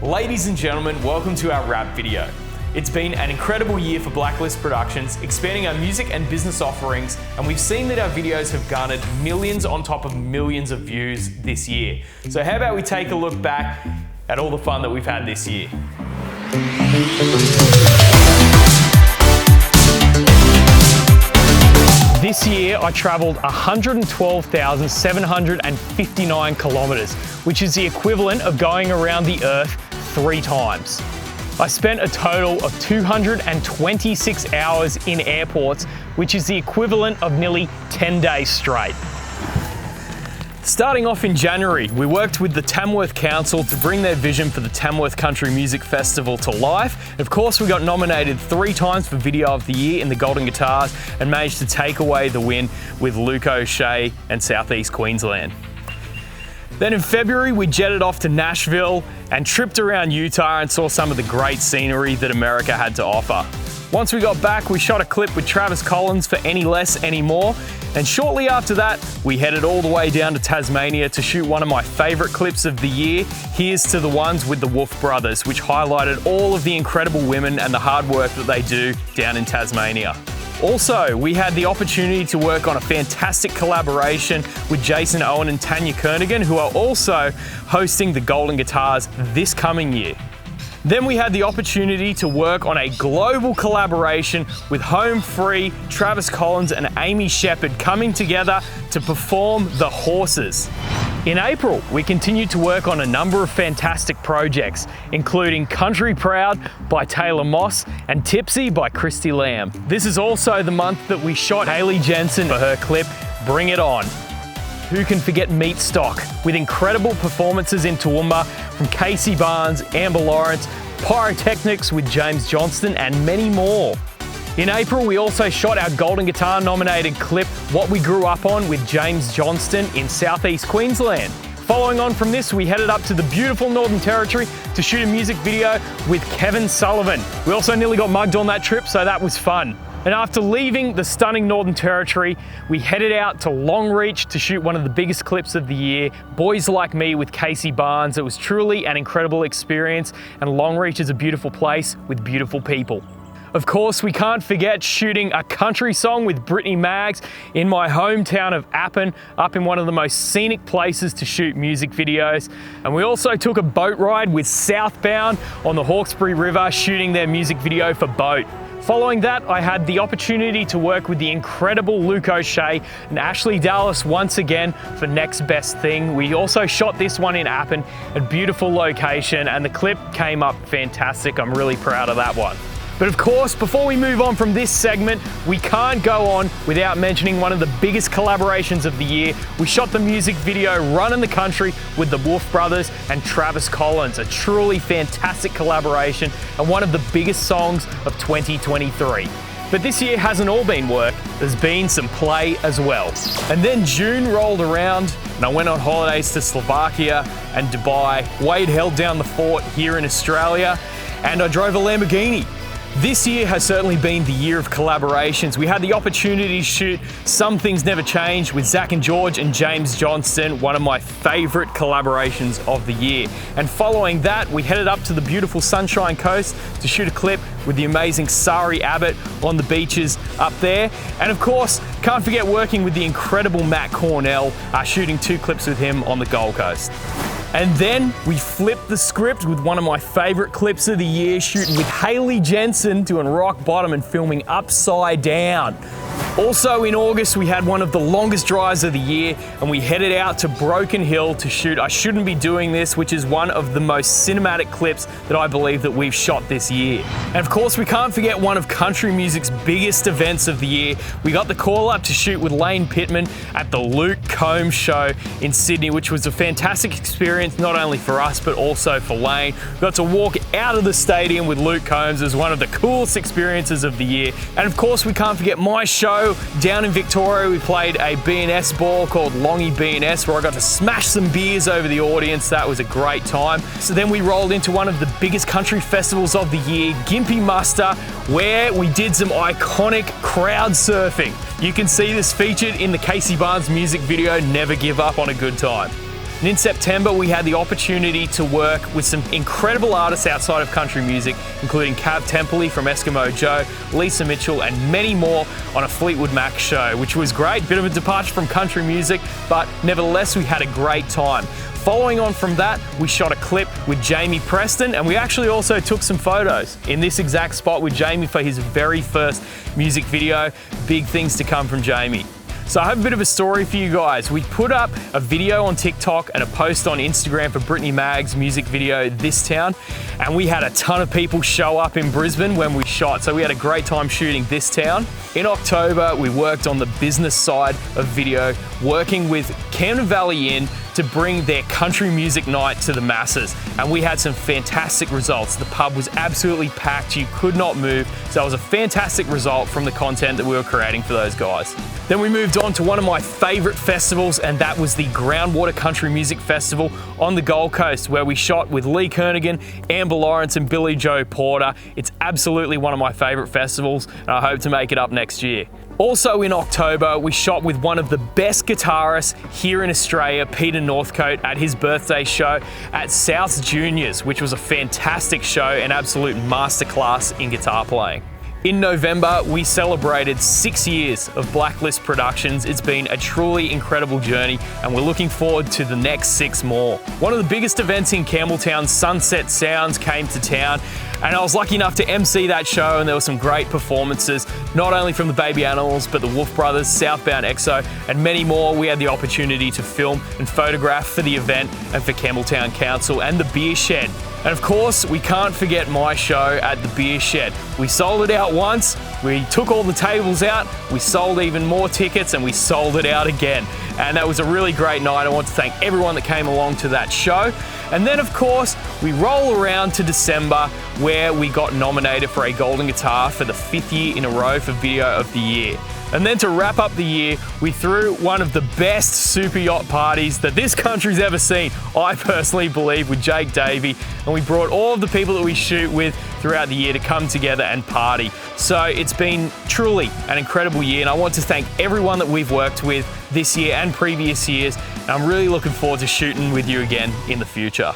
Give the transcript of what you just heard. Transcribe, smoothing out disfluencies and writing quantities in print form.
Ladies and gentlemen, welcome to our rap video. It's been an incredible year for Blacklist Productions, expanding our music and business offerings, and we've seen that our videos have garnered millions on top of millions of views this year. So how about we take a look back at all the fun that we've had this year. This year, I traveled 112,759 kilometers, which is the equivalent of going around the Earth 3 times. I spent a total of 226 hours in airports, which is the equivalent of nearly 10 days straight. Starting off in January, we worked with the Tamworth Council to bring their vision for the Tamworth Country Music Festival to life. And of course, we got nominated 3 times for Video of the Year in the Golden Guitars and managed to take away the win with Luke O'Shea and Southeast Queensland. Then in February, we jetted off to Nashville and tripped around Utah and saw some of the great scenery that America had to offer. Once we got back, we shot a clip with Travis Collins for Any Less, Any More, and shortly after that, we headed all the way down to Tasmania to shoot one of my favourite clips of the year, Here's to the Ones with the Wolf Brothers, which highlighted all of the incredible women and the hard work that they do down in Tasmania. Also, we had the opportunity to work on a fantastic collaboration with Jason Owen and Tanya Kernigan, who are also hosting the Golden Guitars this coming year. Then we had the opportunity to work on a global collaboration with Home Free, Travis Collins and Amy Shepherd coming together to perform The Horses. In April, we continued to work on a number of fantastic projects, including Country Proud by Taylor Moss and Tipsy by Christy Lamb. This is also the month that we shot Hayley Jensen for her clip, Bring It On. Who can forget Meat Stock, with incredible performances in Toowoomba from Casey Barnes, Amber Lawrence, Pyrotechnics with James Johnston, and many more. In April, we also shot our Golden Guitar nominated clip, What We Grew Up On with James Johnston in Southeast Queensland. Following on from this, we headed up to the beautiful Northern Territory to shoot a music video with Kevin Sullivan. We also nearly got mugged on that trip, so that was fun. And after leaving the stunning Northern Territory, we headed out to Longreach to shoot one of the biggest clips of the year, Boys Like Me with Casey Barnes. It was truly an incredible experience, and Longreach is a beautiful place with beautiful people. Of course, we can't forget shooting a country song with Brittany Maggs in my hometown of Appin, up in one of the most scenic places to shoot music videos. And we also took a boat ride with Southbound on the Hawkesbury River, shooting their music video for Boat. Following that, I had the opportunity to work with the incredible Luke O'Shea and Ashley Dallas once again for Next Best Thing. We also shot this one in Appin, a beautiful location, and the clip came up fantastic. I'm really proud of that one. But of course, before we move on from this segment, we can't go on without mentioning one of the biggest collaborations of the year. We shot the music video Runnin' the Country with the Wolf Brothers and Travis Collins, a truly fantastic collaboration and one of the biggest songs of 2023. But this year hasn't all been work, there's been some play as well. And then June rolled around and I went on holidays to Slovakia and Dubai. Wade held down the fort here in Australia and I drove a Lamborghini. This year has certainly been the year of collaborations. We had the opportunity to shoot Some Things Never Change with Zach and George and James Johnston, one of my favourite collaborations of the year. And following that, we headed up to the beautiful Sunshine Coast to shoot a clip with the amazing Sari Abbott on the beaches up there. And of course, can't forget working with the incredible Matt Cornell, shooting 2 clips with him on the Gold Coast. And then we flipped the script with one of my favourite clips of the year, shooting with Hayley Jensen doing Rock Bottom and filming Upside Down. Also in August, we had one of the longest drives of the year and we headed out to Broken Hill to shoot I Shouldn't Be Doing This, which is one of the most cinematic clips that I believe that we've shot this year. And of course, we can't forget one of country music's biggest events of the year. We got the call up to shoot with Lane Pittman at the Luke Combs Show in Sydney, which was a fantastic experience, not only for us, but also for Lane. We got to walk out of the stadium with Luke Combs as one of the coolest experiences of the year. And of course, we can't forget my show down in Victoria. We played a B&S ball called Longy B&S where I got to smash some beers over the audience. That was a great time. So then we rolled into one of the biggest country festivals of the year, Gympie Muster, where we did some iconic crowd surfing. You can see this featured in the Casey Barnes music video, Never Give Up on a Good Time. And in September, we had the opportunity to work with some incredible artists outside of country music, including Cav Templey from Eskimo Joe, Lisa Mitchell, and many more on a Fleetwood Mac show, which was great. Bit of a departure from country music, but nevertheless, we had a great time. Following on from that, we shot a clip with Jamie Preston, and we actually also took some photos in this exact spot with Jamie for his very first music video. Big things to come from Jamie. So I have a bit of a story for you guys. We put up a video on TikTok and a post on Instagram for Brittany Mag's music video, This Town, and we had a ton of people show up in Brisbane when we shot, so we had a great time shooting This Town. In October, we worked on the business side of video, working with Camden Valley Inn to bring their country music night to the masses. And we had some fantastic results. The pub was absolutely packed, you could not move. So it was a fantastic result from the content that we were creating for those guys. Then we moved on to one of my favorite festivals, and that was the Groundwater Country Music Festival on the Gold Coast, where we shot with Lee Kernigan, Amber Lawrence, and Billy Joe Porter. It's absolutely one of my favorite festivals, and I hope to make it up next year. Also in October, we shot with one of the best guitarists here in Australia, Peter Northcote, at his birthday show at South's Juniors, which was a fantastic show, an absolute masterclass in guitar playing. In November, we celebrated 6 years of Blacklist Productions. It's been a truly incredible journey, and we're looking forward to the next 6 more. One of the biggest events in Campbelltown, Sunset Sounds, came to town, and I was lucky enough to MC that show, and there were some great performances, not only from the Baby Animals, but the Wolf Brothers, Southbound EXO, and many more. We had the opportunity to film and photograph for the event and for Campbelltown Council and the Beer Shed. And of course, we can't forget my show at the Beer Shed. We sold it out once, we took all the tables out, we sold even more tickets, and we sold it out again. And that was a really great night. I want to thank everyone that came along to that show. And then of course, we roll around to December, where we got nominated for a Golden Guitar for the 5th year in a row for Video of the Year. And then to wrap up the year, we threw one of the best super yacht parties that this country's ever seen, I personally believe, with Jake Davey. And we brought all of the people that we shoot with throughout the year to come together and party. So it's been truly an incredible year, and I want to thank everyone that we've worked with this year and previous years. And I'm really looking forward to shooting with you again in the future.